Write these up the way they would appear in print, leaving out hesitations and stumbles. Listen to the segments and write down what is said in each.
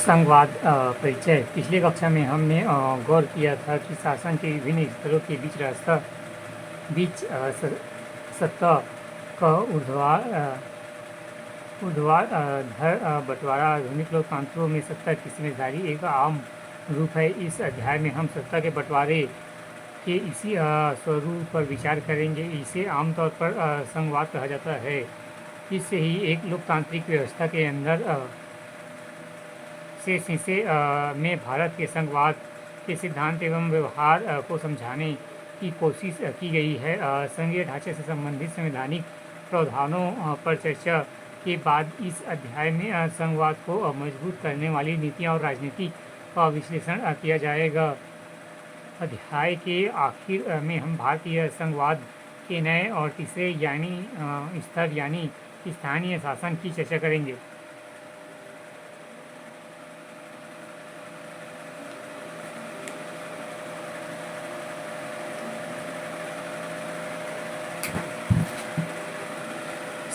संघवाद परिचय। पिछली कक्षा में हमने गौर किया था कि शासन के विभिन्न स्तरों के बीच सत्ता का ऊर्ध्वाधर बंटवारा आधुनिक लोकतंत्रों में सत्ता की जिम्मेदारी एक आम रूप है। इस अध्याय में हम सत्ता के बंटवारे के इसी स्वरूप पर विचार करेंगे। इसे आमतौर पर संघवाद कहा जाता है। इससे ही एक लोकतांत्रिक व्यवस्था के अंदर में भारत के संघवाद के सिद्धांत एवं व्यवहार को समझाने की कोशिश की गई है। संघीय ढांचे से संबंधित संवैधानिक प्रावधानों पर चर्चा के बाद इस अध्याय में संघवाद को मजबूत करने वाली नीतियां और राजनीति का विश्लेषण किया जाएगा। अध्याय के आखिर में हम भारतीय संघवाद के नए और तीसरे स्तर यानी स्थानीय शासन की चर्चा करेंगे।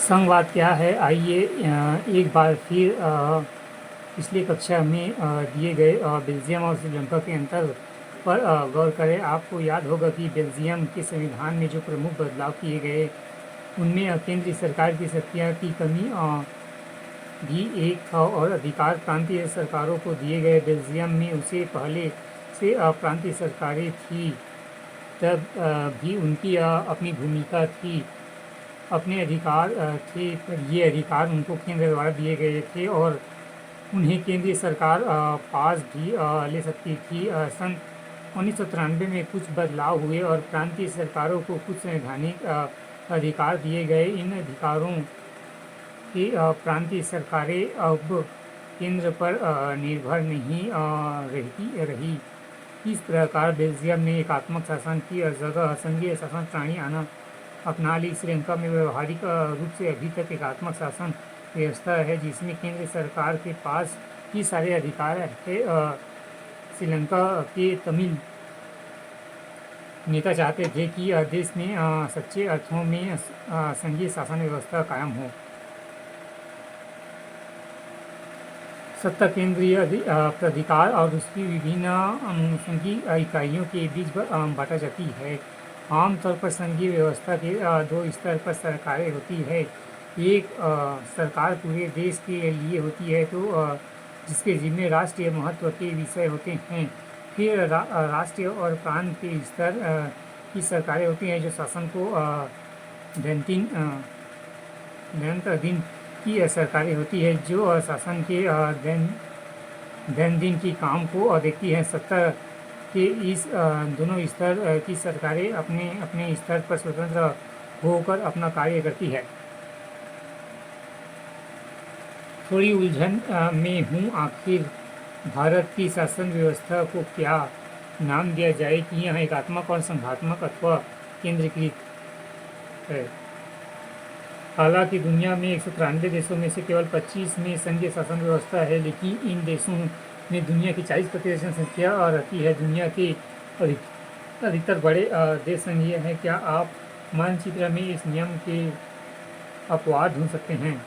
संघवाद क्या है, आइए एक बार फिर पिछली कक्षा में दिए गए बेल्जियम और श्रीलंका के अंतर पर गौर करें। आपको याद होगा कि बेल्जियम के संविधान में जो प्रमुख बदलाव किए गए उनमें केंद्रीय सरकार की शक्तियाँ की कमी भी एक था और अधिकार प्रांतीय सरकारों को दिए गए। बेल्जियम में उसे पहले से प्रांतीय सरकारें थी, तब भी उनकी अपनी भूमिका थी, अपने अधिकार थे, पर ये अधिकार उनको केंद्र द्वारा दिए गए थे और उन्हें केंद्रीय सरकार पास भी ले सकती थी। सन 1993 में कुछ बदलाव हुए और प्रांतीय सरकारों को कुछ संवैधानिक अधिकार दिए गए। इन अधिकारों की प्रांतीय सरकारें अब केंद्र पर निर्भर नहीं रही। इस प्रकार बेल्जियम ने एकात्मक शासन की जगह संघीय शासन प्रणाली अपना ली। श्रीलंका में व्यवहारिक रूप से अभी तक एकात्मक शासन व्यवस्था है जिसमें केंद्र सरकार के पास ही सारे अधिकार है। श्रीलंका के तमिल नेता चाहते थे कि देश में सच्चे अर्थों में संघीय शासन व्यवस्था कायम हो। सत्ता केंद्रीय प्राधिकार और उसकी विभिन्न अनुषंगिक इकाइयों के बीच बांटा जाती है। आमतौर पर संघीय व्यवस्था के दो स्तर पर सरकारें होती है। एक सरकार पूरे देश के लिए होती है तो जिसके जिम्मे राष्ट्रीय महत्व के विषय होते हैं। फिर राष्ट्रीय और प्रांत के स्तर की सरकारें होती हैं जो शासन को दैनंदिन की सरकारें होती है जो शासन के दैनंदिन की काम को देखती है। सत्ता के इस दोनों स्तर की सरकारें अपने अपने स्तर पर स्वतंत्र होकर अपना कार्य करती है। थोड़ी उलझन में हूँ, आखिर भारत की शासन व्यवस्था को क्या नाम दिया जाए कि यह एकात्मक और संघात्मक अथवा केंद्रीकृत है। हालांकि दुनिया में 193 देशों में से केवल 25 में संघीय शासन व्यवस्था है, लेकिन इन देशों में दुनिया की 40% जनसंख्या रहती है। दुनिया के अधिकतर बड़े देश संघीय हैं। क्या आप मानचित्र में इस नियम के अपवाद ढूंढ सकते हैं?